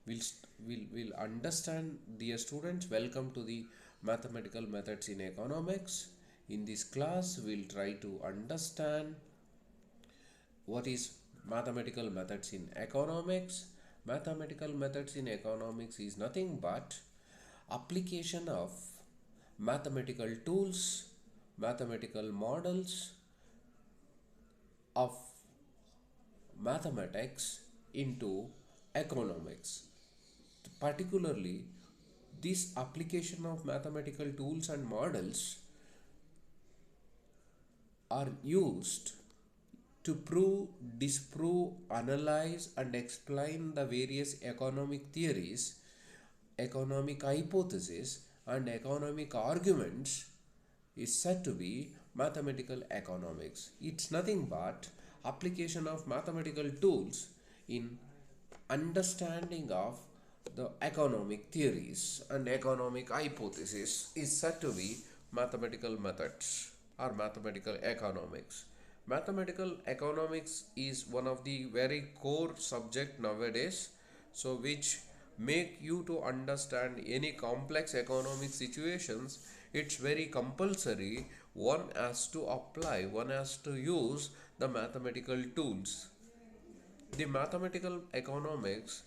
We'll understand. Dear students, welcome to the mathematical methods in economics. In this class, we'll try to understand what is mathematical methods in economics. Mathematical methods in economics is nothing but application of mathematical tools, mathematical models of mathematics into economics. Particularly, this application of mathematical tools and models are used to prove, disprove, analyze, and explain the various economic theories, economic hypotheses, and economic arguments is said to be mathematical economics. It's nothing but application of mathematical tools in understanding of the economic theories and economic hypothesis is said to be mathematical methods or mathematical economics. Mathematical economics is one of the very core subject nowadays, so which make you to understand any complex economic situations. It's very compulsory. One has to apply, one has to use the mathematical tools. The mathematical economics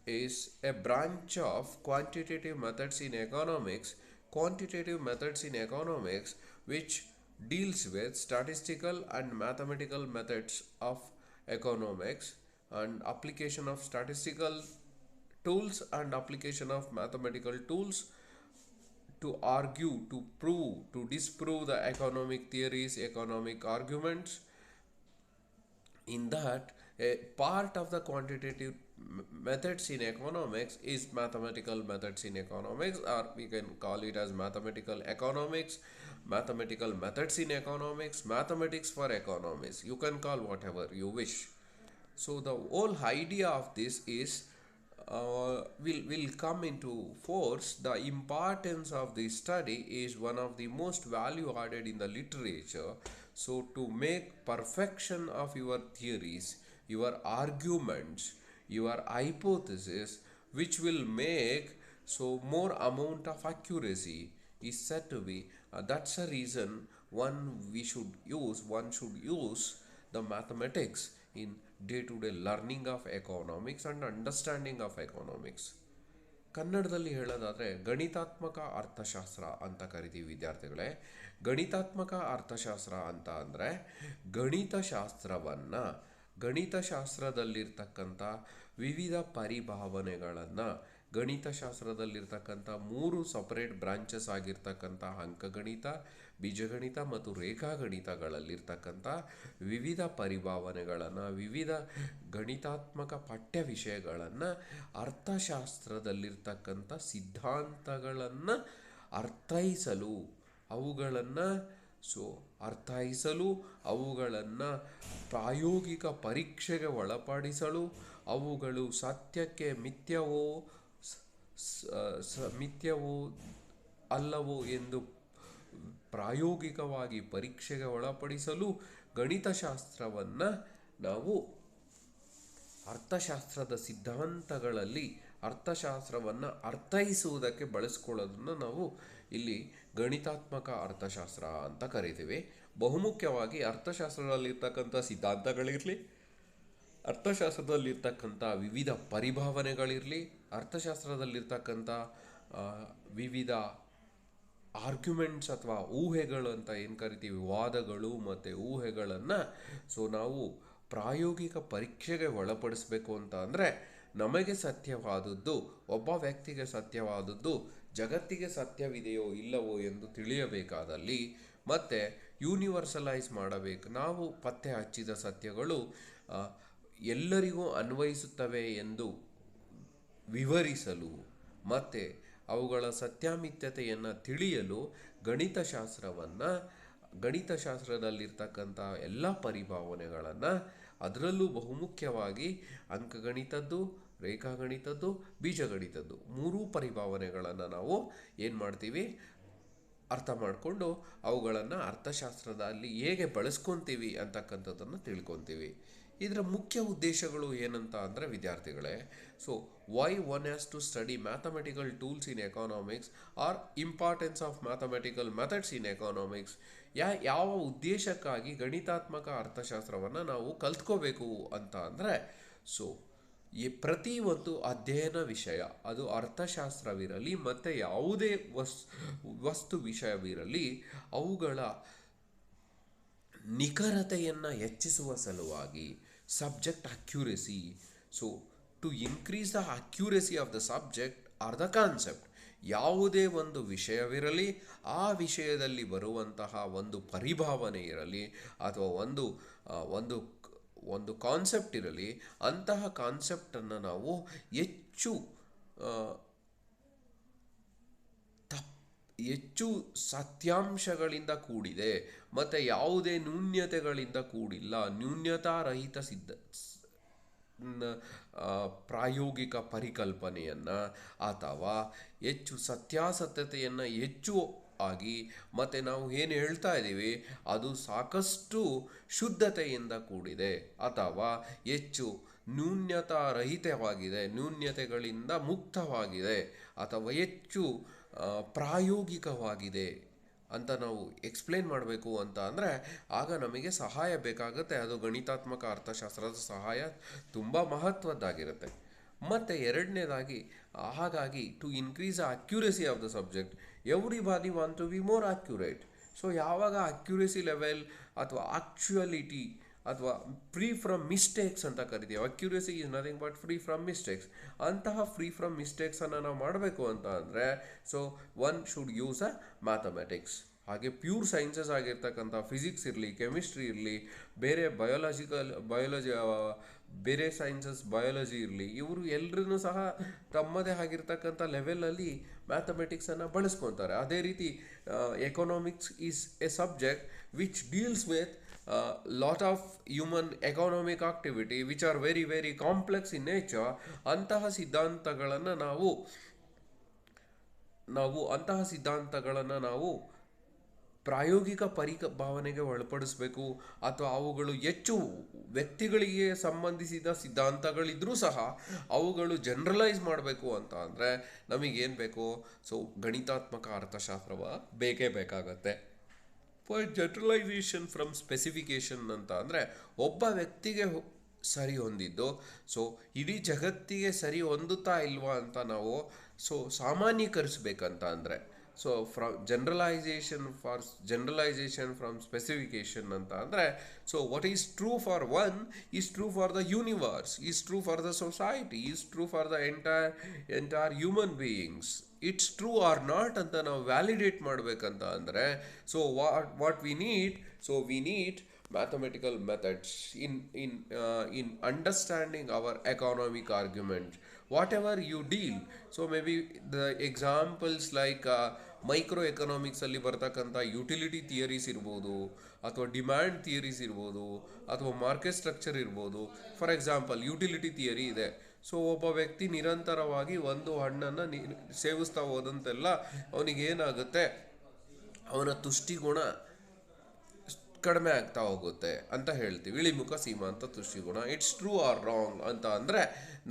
is a branch of quantitative methods in economics. Quantitative methods in economics which deals with statistical and mathematical methods of economics and application of statistical tools and application of mathematical tools to argue, to prove, to disprove the economic theories, economic arguments. In that, a part of the quantitative methods in economics is mathematical methods in economics, or we can call it as mathematical economics, mathematical methods in economics, mathematics for economics. You can call whatever you wish. So the whole idea of this is will come into force. The importance of this study is one of the most value added in the literature. So to make perfection of your theories, your arguments, your hypothesis, which will make so more amount of accuracy is said to be. That's a reason one should use the mathematics in day-to-day learning of economics and understanding of economics. ಕನ್ನಡದಲ್ಲಿ ಹೇಳೋದಾದರೆ ಗಣಿತಾತ್ಮಕ ಅರ್ಥಶಾಸ್ತ್ರ ಅಂತ ಕರಿತೀವಿ ವಿದ್ಯಾರ್ಥಿಗಳೇ. ಗಣಿತಾತ್ಮಕ ಅರ್ಥಶಾಸ್ತ್ರ ಅಂತ ಅಂದರೆ ಗಣಿತಶಾಸ್ತ್ರದಲ್ಲಿರ್ತಕ್ಕಂಥ ವಿವಿಧ ಪರಿಭಾವನೆಗಳನ್ನು, ಗಣಿತಶಾಸ್ತ್ರದಲ್ಲಿರ್ತಕ್ಕಂಥ 3 ಸಪರೇಟ್ ಬ್ರಾಂಚಸ್ ಆಗಿರ್ತಕ್ಕಂಥ ಅಂಕಗಣಿತ, ಬೀಜಗಣಿತ ಮತ್ತು ರೇಖಾಗಣಿತಗಳಲ್ಲಿರ್ತಕ್ಕಂಥ ವಿವಿಧ ಪರಿಭಾವನೆಗಳನ್ನು, ವಿವಿಧ ಗಣಿತಾತ್ಮಕ ಪಠ್ಯ ವಿಷಯಗಳನ್ನು, ಅರ್ಥಶಾಸ್ತ್ರದಲ್ಲಿರ್ತಕ್ಕಂಥ ಸಿದ್ಧಾಂತಗಳನ್ನು ಅರ್ಥೈಸಲು ಅವುಗಳನ್ನು ಪ್ರಾಯೋಗಿಕ ಪರೀಕ್ಷೆಗೆ ಒಳಪಡಿಸಲು, ಅವುಗಳು ಸತ್ಯಕ್ಕೆ ಮಿಥ್ಯವೋ ಅಲ್ಲವೋ ಎಂದು ಪ್ರಾಯೋಗಿಕವಾಗಿ ಪರೀಕ್ಷೆಗೆ ಒಳಪಡಿಸಲು ಗಣಿತಶಾಸ್ತ್ರವನ್ನು ನಾವು ಅರ್ಥಶಾಸ್ತ್ರದ ಸಿದ್ಧಾಂತಗಳಲ್ಲಿ ಅರ್ಥಶಾಸ್ತ್ರವನ್ನು ಅರ್ಥೈಸುವುದಕ್ಕೆ ಬಳಸ್ಕೊಳ್ಳೋದನ್ನು ನಾವು ಇಲ್ಲಿ ಗಣಿತಾತ್ಮಕ ಅರ್ಥಶಾಸ್ತ್ರ ಅಂತ ಕರಿತೀವಿ. ಬಹುಮುಖ್ಯವಾಗಿ ಅರ್ಥಶಾಸ್ತ್ರದಲ್ಲಿರ್ತಕ್ಕಂಥ ಸಿದ್ಧಾಂತಗಳಿರಲಿ, ಅರ್ಥಶಾಸ್ತ್ರದಲ್ಲಿರ್ತಕ್ಕಂಥ ವಿವಿಧ ಪರಿಭಾವನೆಗಳಿರಲಿ, ಅರ್ಥಶಾಸ್ತ್ರದಲ್ಲಿರ್ತಕ್ಕಂಥ ವಿವಿಧ ಆರ್ಗ್ಯುಮೆಂಟ್ಸ್ ಅಥವಾ ಊಹೆಗಳು ಅಂತ ಏನು ಕರಿತೀವಿ, ವಾದಗಳು ಮತ್ತು ಊಹೆಗಳನ್ನು ನಾವು ಪ್ರಾಯೋಗಿಕ ಪರೀಕ್ಷೆಗೆ ಒಳಪಡಿಸಬೇಕು ಅಂತ ಅಂದರೆ ನಮಗೆ ಸತ್ಯವಾದದ್ದು, ಒಬ್ಬ ವ್ಯಕ್ತಿಗೆ ಸತ್ಯವಾದದ್ದು ಜಗತ್ತಿಗೆ ಸತ್ಯವಿದೆಯೋ ಇಲ್ಲವೋ ಎಂದು ತಿಳಿಯಬೇಕಾದಲ್ಲಿ ಮತ್ತು ಯೂನಿವರ್ಸಲೈಸ್ ಮಾಡಬೇಕು. ನಾವು ಪತ್ತೆ ಹಚ್ಚಿದ ಸತ್ಯಗಳು ಎಲ್ಲರಿಗೂ ಅನ್ವಯಿಸುತ್ತವೆ ಎಂದು ವಿವರಿಸಲು ಮತ್ತು ಅವುಗಳ ಸತ್ಯಾಮಿತ್ಯತೆಯನ್ನು ತಿಳಿಯಲು ಗಣಿತಶಾಸ್ತ್ರದಲ್ಲಿರ್ತಕ್ಕಂಥ ಎಲ್ಲ ಪರಿಭಾವನೆಗಳನ್ನು, ಅದರಲ್ಲೂ ಬಹುಮುಖ್ಯವಾಗಿ ಅಂಕಗಣಿತದ್ದು, ರೇಖಾಗಣಿತದ್ದು, ಬೀಜಗಣಿತದ್ದು 3 ಪರಿಭಾವನೆಗಳನ್ನು ನಾವು ಏನು ಮಾಡ್ತೀವಿ, ಅರ್ಥ ಮಾಡಿಕೊಂಡು ಅವುಗಳನ್ನು ಅರ್ಥಶಾಸ್ತ್ರದಲ್ಲಿ ಹೇಗೆ ಬಳಸ್ಕೊತೀವಿ ಅಂತಕ್ಕಂಥದ್ದನ್ನು ತಿಳ್ಕೊತೀವಿ. ಇದರ ಮುಖ್ಯ ಉದ್ದೇಶಗಳು ಏನಂತ ಅಂದರೆ ವಿದ್ಯಾರ್ಥಿಗಳೇ, so why one has to study mathematical tools in economics or importance of mathematical methods in economics, ಯಾವ ಉದ್ದೇಶಕ್ಕಾಗಿ ಗಣಿತಾತ್ಮಕ ಅರ್ಥಶಾಸ್ತ್ರವನ್ನು ನಾವು ಕಲ್ತ್ಕೋಬೇಕು ಅಂತ ಅಂದರೆ, ಸೊ ಈ ಪ್ರತಿಯೊಂದು ಅಧ್ಯಯನ ವಿಷಯ ಅದು ಅರ್ಥಶಾಸ್ತ್ರವಿರಲಿ ಮತ್ತು ಯಾವುದೇ ವಸ್ತು ವಿಷಯವಿರಲಿ ಅವುಗಳ ನಿಖರತೆಯನ್ನು ಹೆಚ್ಚಿಸುವ ಸಲುವಾಗಿ subject accuracy, so to increase the accuracy of the subject or the concept, ಯಾವುದೇ ಒಂದು ವಿಷಯವಿರಲಿ ಆ ವಿಷಯದಲ್ಲಿ ಬರುವಂತಹ ಒಂದು ಪರಿಭಾವನೆ ಇರಲಿ ಅಥವಾ ಒಂದು ಒಂದು ಕಾನ್ಸೆಪ್ಟ್ ಇರಲಿ, ಅಂತಹ ಕಾನ್ಸೆಪ್ಟನ್ನು ನಾವು ಹೆಚ್ಚು ಹೆಚ್ಚು ಸತ್ಯಾಂಶಗಳಿಂದ ಕೂಡಿದೆ ಮತ್ತು ಯಾವುದೇ ನ್ಯೂನ್ಯತೆಗಳಿಂದ ಕೂಡಿಲ್ಲ, ನ್ಯೂನ್ಯತಾರಹಿತ ಪ್ರಾಯೋಗಿಕ ಪರಿಕಲ್ಪನೆಯನ್ನು ಅಥವಾ ಹೆಚ್ಚು ಸತ್ಯಾಸತ್ಯತೆಯನ್ನು ಹೆಚ್ಚು ಆಗಿ ಮತ್ತು ನಾವು ಏನು ಹೇಳ್ತಾ ಇದ್ದೀವಿ ಅದು ಸಾಕಷ್ಟು ಶುದ್ಧತೆಯಿಂದ ಕೂಡಿದೆ ಅಥವಾ ಹೆಚ್ಚು ನ್ಯೂನ್ಯತಾರಹಿತವಾಗಿದೆ, ನ್ಯೂನ್ಯತೆಗಳಿಂದ ಮುಕ್ತವಾಗಿದೆ ಅಥವಾ ಹೆಚ್ಚು ಪ್ರಾಯೋಗಿಕವಾಗಿದೆ ಅಂತ ನಾವು ಎಕ್ಸ್ಪ್ಲೇನ್ ಮಾಡಬೇಕು ಅಂತ ಅಂದರೆ ಆಗ ನಮಗೆ ಸಹಾಯ ಬೇಕಾಗುತ್ತೆ. ಅದು ಗಣಿತಾತ್ಮಕ ಅರ್ಥಶಾಸ್ತ್ರದ ಸಹಾಯ ತುಂಬ ಮಹತ್ವದ್ದಾಗಿರುತ್ತೆ. ಮತ್ತು ಎರಡನೇದಾಗಿ, ಹಾಗಾಗಿ to increase the accuracy of the subject, everybody want to be more accurate. So ಯಾವಾಗ ಅಕ್ಯುರೆಸಿ ಲೆವೆಲ್ ಅಥವಾ ಆಕ್ಚುಯಾಲಿಟಿ ಅಥವಾ ಫ್ರೀ ಫ್ರಮ್ ಮಿಸ್ಟೇಕ್ಸ್ ಅಂತ ಕರಿತೀವಿ, accuracy is nothing but free from mistakes, ಅಂತಹ ಫ್ರೀ ಫ್ರಮ್ ಮಿಸ್ಟೇಕ್ಸನ್ನು ನಾವು ಮಾಡಬೇಕು ಅಂತ ಅಂದರೆ so one should use a mathematics. ಹಾಗೆ ಪ್ಯೂರ್ ಸೈನ್ಸಸ್ ಆಗಿರ್ತಕ್ಕಂಥ ಫಿಸಿಕ್ಸ್ ಇರಲಿ, ಕೆಮಿಸ್ಟ್ರಿ ಇರಲಿ, ಬೇರೆ ಬೇರೆ ಸೈನ್ಸಸ್ ಬಯಾಲಜಿ ಇರಲಿ, ಇವರು ಎಲ್ಲರೂ ಸಹ ತಮ್ಮದೇ ಆಗಿರ್ತಕ್ಕಂಥ ಲೆವೆಲಲ್ಲಿ ಮ್ಯಾಥಮೆಟಿಕ್ಸನ್ನು ಬಳಸ್ಕೊತಾರೆ. ಅದೇ ರೀತಿ economics is A subject which deals with lot of human economic activity which are very very complex in nature. ಅಂತಹ ಸಿದ್ಧಾಂತಗಳನ್ನು ನಾವು ಪ್ರಾಯೋಗಿಕ ಭಾವನೆಗೆ ಒಳಪಡಿಸಬೇಕು ಅಥವಾ ಅವುಗಳು ಹೆಚ್ಚು ವ್ಯಕ್ತಿಗಳಿಗೆ ಸಂಬಂಧಿಸಿದ ಸಿದ್ಧಾಂತಗಳಿದ್ರೂ ಸಹ ಅವುಗಳು ಜನರಲೈಸ್ ಮಾಡಬೇಕು ಅಂತ ಅಂದರೆ ನಮಗೇನು ಬೇಕು, ಸೊ ಗಣಿತಾತ್ಮಕ ಅರ್ಥಶಾಸ್ತ್ರವ ಬೇಕೇ ಬೇಕಾಗತ್ತೆ. ಫಾರ್ ಜನರಲೈಸೇಷನ್ ಫ್ರಮ್ ಸ್ಪೆಸಿಫಿಕೇಷನ್ ಅಂತ ಅಂದರೆ ಒಬ್ಬ ವ್ಯಕ್ತಿಗೆ ಸರಿ ಹೊಂದಿದ್ದು ಸೊ ಇಡೀ ಜಗತ್ತಿಗೆ ಸರಿ ಹೊಂದುತ್ತಾ ಇಲ್ವಾ ಅಂತ ನಾವು ಸಾಮಾನ್ಯೀಕರಿಸಬೇಕಂತ ಅಂದರೆ ಸೊ ಜನರಲೈಸೇಷನ್ ಫ್ರಮ್ ಸ್ಪೆಸಿಫಿಕೇಷನ್ ಅಂತ ಅಂದರೆ so what is true for one is true for the universe, is true for the society, is true for the entire human beings. It's true or not ಅಂತ ನಾವು validate ಮಾಡಬೇಕಂತ ಅಂದರೆ so what we need mathematical methods in understanding our economic argument whatever you deal. So maybe the examples like microeconomics ಅಲ್ಲಿ ಬರ್ತಕ್ಕಂಥ utility theories ಇರ್ಬೋದು ಅಥವಾ demand theories ಇರ್ಬೋದು ಅಥವಾ ಮಾರ್ಕೆಟ್ ಸ್ಟ್ರಕ್ಚರ್ ಇರ್ಬೋದು. ಫಾರ್ ಎಕ್ಸಾಂಪಲ್ ಯುಟಿಲಿಟಿ ಥಿಯರಿ ಇದೆ. ಸೊ ಒಬ್ಬ ವ್ಯಕ್ತಿ ನಿರಂತರವಾಗಿ ಒಂದು ಹಣ್ಣನ್ನು ಸೇವಿಸ್ತಾ ಹೋದಂತೆಲ್ಲ ಅವನಿಗೇನಾಗುತ್ತೆ, ಅವನ ತುಷ್ಟಿಗುಣ ಕಡಿಮೆ ಆಗ್ತಾ ಹೋಗುತ್ತೆ ಅಂತ ಹೇಳ್ತೀವಿ, ಇಳಿಮುಖ ಸೀಮಾಂತ ತುಷ್ಟಿಗುಣ. ಇಟ್ಸ್ ಟ್ರೂ ಆರ್ ರಾಂಗ್ ಅಂತ ಅಂದರೆ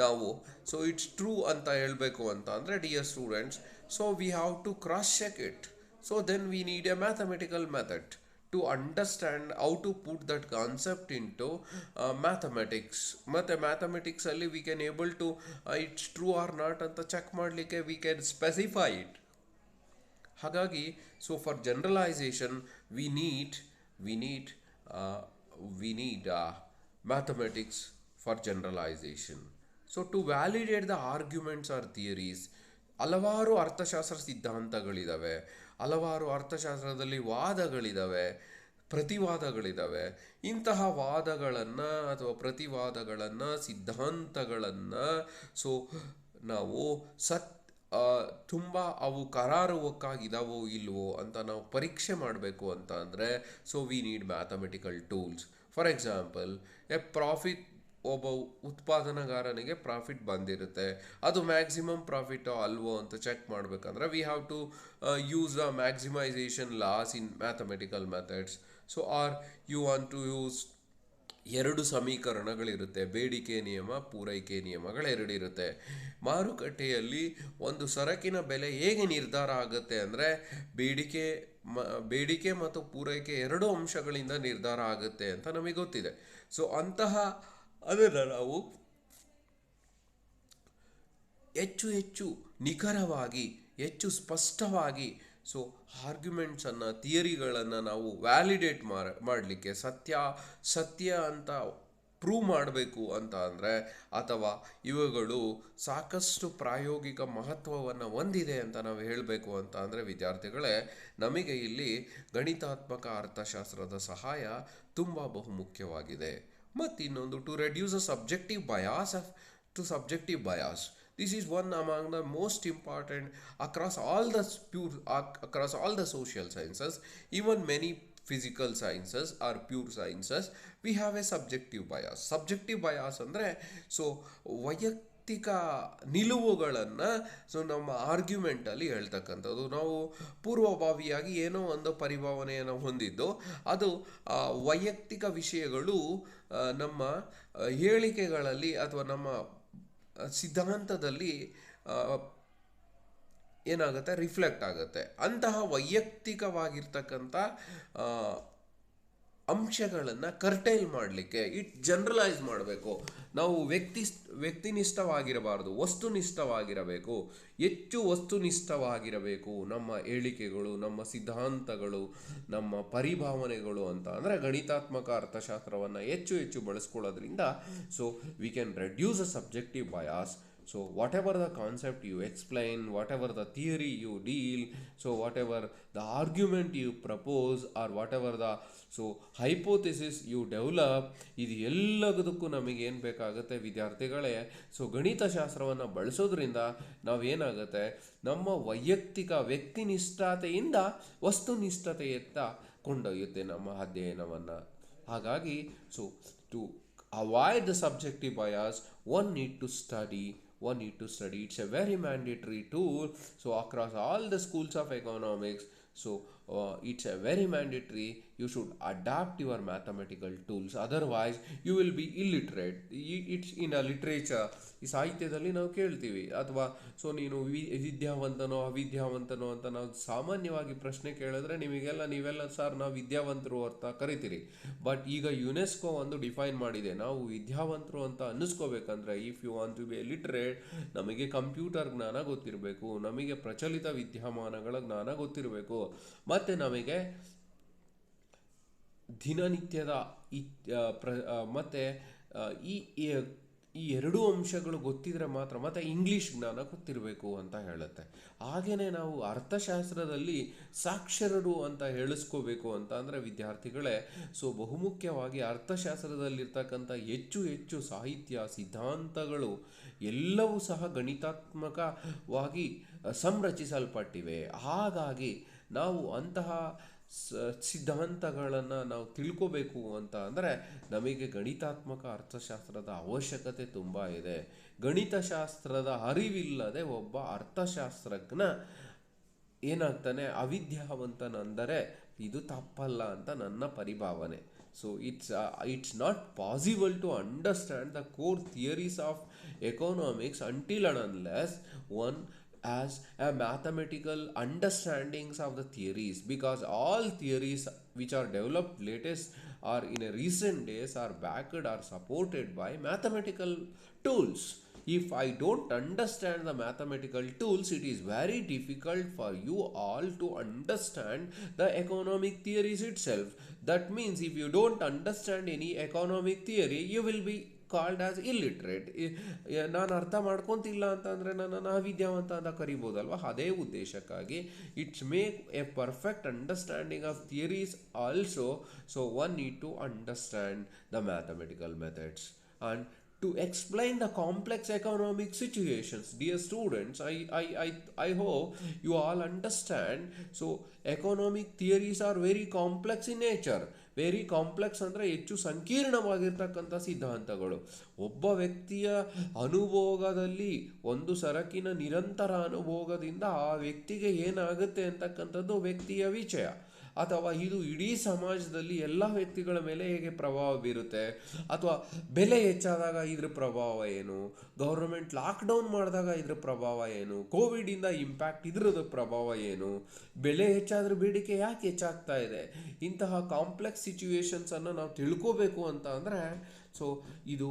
ನಾವು ಸೊ ಇಟ್ಸ್ ಟ್ರೂ ಅಂತ ಹೇಳಬೇಕು ಅಂತ ಅಂದರೆ dear students, so we have to cross check it. So then we need a mathematical method to understand how to put that concept into mathematics. ಮತ್ತು ಮ್ಯಾಥಮೆಟಿಕ್ಸಲ್ಲಿ we can able to it's true or not ಅಂತ check ಮಾಡಲಿಕ್ಕೆ we can specify it. ಹಾಗಾಗಿ so for generalization we need mathematics for generalization. So to validate the arguments or theories, ಹಲವಾರು ಅರ್ಥಶಾಸ್ತ್ರ ಸಿದ್ಧಾಂತಗಳಿದ್ದಾವೆ, ಹಲವಾರು ಅರ್ಥಶಾಸ್ತ್ರದಲ್ಲಿ ವಾದಗಳಿದ್ದಾವೆ, ಪ್ರತಿವಾದಗಳಿದ್ದಾವೆ. ಇಂತಹ ವಾದಗಳನ್ನು ಅಥವಾ ಪ್ರತಿವಾದಗಳನ್ನು, ಸಿದ್ಧಾಂತಗಳನ್ನು ಸೊ ನಾವು ತುಂಬ ಅವು ಕರಾರುವಕ್ಕಾಗಿದ್ದಾವೋ ಇಲ್ವೋ ಅಂತ ನಾವು ಪರೀಕ್ಷೆ ಮಾಡಬೇಕು ಅಂತ ಅಂದರೆ so we need mathematical tools. For example ಒಬ್ಬ ಉತ್ಪಾದನಗಾರನಿಗೆ ಪ್ರಾಫಿಟ್ ಬಂದಿರುತ್ತೆ, ಅದು ಮ್ಯಾಕ್ಸಿಮಮ್ ಪ್ರಾಫಿಟೋ ಅಲ್ವೋ ಅಂತ ಚೆಕ್ ಮಾಡಬೇಕಂದ್ರೆ we have to use the maximisation laws in mathematical methods. So are you want to use ಎರಡು ಸಮೀಕರಣಗಳಿರುತ್ತೆ, ಬೇಡಿಕೆ ನಿಯಮ, ಪೂರೈಕೆ ನಿಯಮಗಳೆರಡಿರುತ್ತೆ. ಮಾರುಕಟ್ಟೆಯಲ್ಲಿ ಒಂದು ಸರಕಿನ ಬೆಲೆ ಹೇಗೆ ನಿರ್ಧಾರ ಆಗುತ್ತೆ ಅಂದರೆ ಬೇಡಿಕೆ ಬೇಡಿಕೆ ಮತ್ತು ಪೂರೈಕೆ ಎರಡು ಅಂಶಗಳಿಂದ ನಿರ್ಧಾರ ಆಗುತ್ತೆ ಅಂತ ನಮಗೆ ಗೊತ್ತಿದೆ. ಸೊ ಅದನ್ನು ನಾವು ಹೆಚ್ಚು ಹೆಚ್ಚು ನಿಖರವಾಗಿ, ಹೆಚ್ಚು ಸ್ಪಷ್ಟವಾಗಿ, ಸೊ ಆರ್ಗ್ಯುಮೆಂಟ್ಸನ್ನು, ಥಿಯರಿಗಳನ್ನು ನಾವು ವ್ಯಾಲಿಡೇಟ್ ಮಾಡಲಿಕ್ಕೆ, ಸತ್ಯ ಅಂತ ಪ್ರೂವ್ ಮಾಡಬೇಕು ಅಂತ ಅಂದರೆ, ಅಥವಾ ಇವುಗಳು ಸಾಕಷ್ಟು ಪ್ರಾಯೋಗಿಕ ಮಹತ್ವವನ್ನು ಹೊಂದಿದೆ ಅಂತ ನಾವು ಹೇಳಬೇಕು ಅಂತ ಅಂದರೆ, ವಿದ್ಯಾರ್ಥಿಗಳೇ, ನಮಗೆ ಇಲ್ಲಿ ಗಣಿತಾತ್ಮಕ ಅರ್ಥಶಾಸ್ತ್ರದ ಸಹಾಯ ತುಂಬ ಬಹುಮುಖ್ಯವಾಗಿದೆ. ಮತ್ತು ಇನ್ನೊಂದು, to reduce a subjective bias. This is one among the most important across all the social sciences, even many physical sciences or pure sciences. We have a subjective bias ಅಂದರೆ ಸೊ ವೈಯಕ್ತಿಕ ನಿಲುವುಗಳನ್ನು ನಮ್ಮ ಆರ್ಗ್ಯುಮೆಂಟಲ್ಲಿ ಹೇಳ್ತಕ್ಕಂಥದ್ದು. ನಾವು ಪೂರ್ವಭಾವಿಯಾಗಿ ಏನೋ ಒಂದು ಪರಿಭಾವನೆಯನ್ನು ಹೊಂದಿದ್ದು, ಅದು ವೈಯಕ್ತಿಕ ವಿಷಯಗಳು ನಮ್ಮ ಹೇಳಿಕೆಗಳಲ್ಲಿ ಅಥವಾ ನಮ್ಮ ಸಿದ್ಧಾಂತದಲ್ಲಿ ಏನಾಗುತ್ತೆ, ರಿಫ್ಲೆಕ್ಟ್ ಆಗುತ್ತೆ. ಅಂತಹ ವೈಯಕ್ತಿಕವಾಗಿರ್ತಕ್ಕಂಥ ಅಂಶಗಳನ್ನು ಕರ್ಟೈಲ್ ಮಾಡಲಿಕ್ಕೆ, ಜನರಲೈಸ್ ಮಾಡಬೇಕು. ನಾವು ವ್ಯಕ್ತಿನಿಷ್ಠವಾಗಿರಬಾರ್ದು, ವಸ್ತುನಿಷ್ಠವಾಗಿರಬೇಕು. ಹೆಚ್ಚು ವಸ್ತುನಿಷ್ಠವಾಗಿರಬೇಕು ನಮ್ಮ ಹೇಳಿಕೆಗಳು, ನಮ್ಮ ಸಿದ್ಧಾಂತಗಳು, ನಮ್ಮ ಪರಿಭಾವನೆಗಳು ಅಂತ ಅಂದರೆ ಗಣಿತಾತ್ಮಕ ಅರ್ಥಶಾಸ್ತ್ರವನ್ನು ಹೆಚ್ಚು ಹೆಚ್ಚು ಬಳಸ್ಕೊಳ್ಳೋದ್ರಿಂದ so we can reduce a subjective bias. So whatever the concept you explain, whatever the theory you deal, so whatever the argument you propose, or whatever the hypothesis you develop, ಇದು ಎಲ್ಲದಕ್ಕೂ ನಮಗೆ ಏನು ಬೇಕಾಗುತ್ತೆ ವಿದ್ಯಾರ್ಥಿಗಳೇ, ಸೊ ಗಣಿತಶಾಸ್ತ್ರವನ್ನು ಬಳಸೋದ್ರಿಂದ ನಾವೇನಾಗುತ್ತೆ, ನಮ್ಮ ವೈಯಕ್ತಿಕ ವ್ಯಕ್ತಿನಿಷ್ಠತೆಯಿಂದ ವಸ್ತುನಿಷ್ಠತೆಯತ್ತ ಕೊಂಡೊಯ್ಯುತ್ತೆ ನಮ್ಮ ಅಧ್ಯಯನವನ್ನು. ಹಾಗಾಗಿ so to avoid the subjective bias, one need to study. It's a very mandatory tool. So across all the schools of economics, so it's a very mandatory. You should adapt your mathematical tools, otherwise you will be illiterate. It's in a literature, ಈ ಸಾಹಿತ್ಯದಲ್ಲಿ ನಾವು ಕೇಳ್ತೀವಿ, ಅಥವಾ so ನೀನು ವಿದ್ಯಾವಂತನೋ ಅವಿದ್ಯಾವಂತನೋ ಅಂತ ನಾವು ಸಾಮಾನ್ಯವಾಗಿ ಪ್ರಶ್ನೆ ಕೇಳಿದ್ರೆ ನೀವೆಲ್ಲ ಸರ್ ನಾವು ವಿದ್ಯಾವಂತರು ಅಂತ ಕರಿತೀರಿ. ಬಟ್ ಈಗ ಯುನೆಸ್ಕೋ ಒಂದು ಡಿಫೈನ್ ಮಾಡಿದೆ, ನಾವು ವಿದ್ಯಾವಂತರು ಅಂತ ಅನ್ನಿಸ್ಕೋಬೇಕಂದ್ರೆ if you want to be a literate, ನಮಗೆ ಕಂಪ್ಯೂಟರ್ ಜ್ಞಾನ ಗೊತ್ತಿರಬೇಕು, ನಮಗೆ ಪ್ರಚಲಿತ ವಿದ್ಯಮಾನಗಳ ಜ್ಞಾನ ಗೊತ್ತಿರಬೇಕು, ಮತ್ತು ನಮಗೆ ದಿನನಿತ್ಯದ ಮತ್ತು ಈ ಎರಡೂ ಅಂಶಗಳು ಗೊತ್ತಿದ್ರೆ ಮಾತ್ರ, ಮತ್ತು ಇಂಗ್ಲೀಷ್ ಜ್ಞಾನ ಗೊತ್ತಿರಬೇಕು ಅಂತ ಹೇಳುತ್ತೆ. ಹಾಗೆಯೇ ನಾವು ಅರ್ಥಶಾಸ್ತ್ರದಲ್ಲಿ ಸಾಕ್ಷರರು ಅಂತ ಹೇಳಿಸ್ಕೋಬೇಕು ಅಂತ ಅಂದರೆ ವಿದ್ಯಾರ್ಥಿಗಳೇ, ಸೊ ಬಹುಮುಖ್ಯವಾಗಿ ಅರ್ಥಶಾಸ್ತ್ರದಲ್ಲಿರ್ತಕ್ಕಂಥ ಹೆಚ್ಚು ಹೆಚ್ಚು ಸಾಹಿತ್ಯ, ಸಿದ್ಧಾಂತಗಳು ಎಲ್ಲವೂ ಸಹ ಗಣಿತಾತ್ಮಕವಾಗಿ ಸಂರಚಿಸಲ್ಪಟ್ಟಿವೆ. ಹಾಗಾಗಿ ನಾವು ಅಂತಹ ಸಿದ್ಧಾಂತಗಳನ್ನು ನಾವು ತಿಳ್ಕೋಬೇಕು ಅಂತ ಅಂದರೆ ನಮಗೆ ಗಣಿತಾತ್ಮಕ ಅರ್ಥಶಾಸ್ತ್ರದ ಅವಶ್ಯಕತೆ ತುಂಬ ಇದೆ. ಗಣಿತಶಾಸ್ತ್ರದ ಅರಿವಿಲ್ಲದೆ ಒಬ್ಬ ಅರ್ಥಶಾಸ್ತ್ರಜ್ಞ ಏನಾಗ್ತಾನೆ, ಅವಿದ್ಯಾವಂತನೆಂದರೆ ಇದು ತಪ್ಪಲ್ಲ ಅಂತ ನನ್ನ ಪರಿಭಾವನೆ. So it's not possible to understand the core theories of economics until and unless one as a mathematical understandings of the theories, because all theories which are developed latest or in a recent days are backed or supported by mathematical tools. If I don't understand the mathematical tools, it is very difficult for you all to understand the economic theories itself. That means if you don't understand any economic theory, you will be called as illiterate. ನಾನು ಅರ್ಥ ಮಾಡ್ಕೊತಿಲ್ಲ ಅಂತಂದರೆ ನನ್ನನ್ನು ಅವಿದ್ಯಾವಂತ ಅಂತ ಕರಿಬೋದಲ್ವ. ಅದೇ ಉದ್ದೇಶಕ್ಕಾಗಿ it's make a perfect understanding of theories also. So one need to understand the mathematical methods and to explain the complex economic situations. Dear students, I hope you all understand. So economic theories are very complex in nature. Very complex ಅಂದರೆ ಹೆಚ್ಚು ಸಂಕೀರ್ಣವಾಗಿರ್ತಕ್ಕಂಥ ಸಿದ್ಧಾಂತಗಳು. ಒಬ್ಬ ವ್ಯಕ್ತಿಯ ಅನುಭೋಗದಲ್ಲಿ, ಒಂದು ಸರಕಿನ ನಿರಂತರ ಅನುಭೋಗದಿಂದ ಆ ವ್ಯಕ್ತಿಗೆ ಏನಾಗುತ್ತೆ ಅಂತಕ್ಕಂಥದ್ದು ವ್ಯಕ್ತಿಯ ವಿಷಯ. ಅಥವಾ ಇದು ಇಡೀ ಸಮಾಜದಲ್ಲಿ ಎಲ್ಲ ವ್ಯಕ್ತಿಗಳ ಮೇಲೆ ಹೇಗೆ ಪ್ರಭಾವ ಬೀರುತ್ತೆ, ಅಥವಾ ಬೆಲೆ ಹೆಚ್ಚಾದಾಗ ಇದ್ರ ಪ್ರಭಾವ ಏನು, ಗೌರ್ಮೆಂಟ್ ಲಾಕ್ಡೌನ್ ಮಾಡಿದಾಗ ಇದ್ರ ಪ್ರಭಾವ ಏನು, ಕೋವಿಡಿಂದ ಇಂಪ್ಯಾಕ್ಟ್ ಇದ್ರದ್ದು ಪ್ರಭಾವ ಏನು, ಬೆಲೆ ಹೆಚ್ಚಾದ್ರೆ ಬೇಡಿಕೆ ಯಾಕೆ ಹೆಚ್ಚಾಗ್ತಾ ಇದೆ, ಇಂತಹ ಕಾಂಪ್ಲೆಕ್ಸ್ ಸಿಚುವೇಶನ್ಸನ್ನು ನಾವು ತಿಳ್ಕೋಬೇಕು ಅಂತ ಅಂದರೆ ಸೊ ಇದು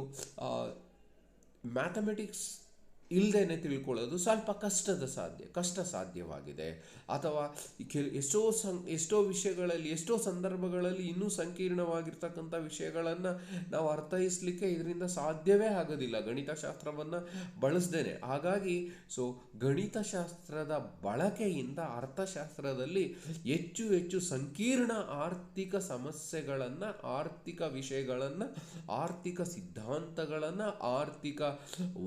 ಮ್ಯಾಥಮೆಟಿಕ್ಸ್ ಇಲ್ಲದೇನೆ ತಿಳ್ಕೊಳ್ಳೋದು ಸ್ವಲ್ಪ ಕಷ್ಟ ಸಾಧ್ಯವಾಗಿದೆ. ಅಥವಾ ಎಷ್ಟೋ ವಿಷಯಗಳಲ್ಲಿ, ಎಷ್ಟೋ ಸಂದರ್ಭಗಳಲ್ಲಿ ಇನ್ನೂ ಸಂಕೀರ್ಣವಾಗಿರ್ತಕ್ಕಂಥ ವಿಷಯಗಳನ್ನು ನಾವು ಅರ್ಥೈಸಲಿಕ್ಕೆ ಇದರಿಂದ ಸಾಧ್ಯವೇ ಆಗೋದಿಲ್ಲ ಗಣಿತಶಾಸ್ತ್ರವನ್ನು ಬಳಸ್ದೇನೆ. ಹಾಗಾಗಿ ಗಣಿತಶಾಸ್ತ್ರದ ಬಳಕೆಯಿಂದ ಅರ್ಥಶಾಸ್ತ್ರದಲ್ಲಿ ಹೆಚ್ಚು ಹೆಚ್ಚು ಸಂಕೀರ್ಣ ಆರ್ಥಿಕ ಸಮಸ್ಯೆಗಳನ್ನು, ಆರ್ಥಿಕ ವಿಷಯಗಳನ್ನು, ಆರ್ಥಿಕ ಸಿದ್ಧಾಂತಗಳನ್ನು, ಆರ್ಥಿಕ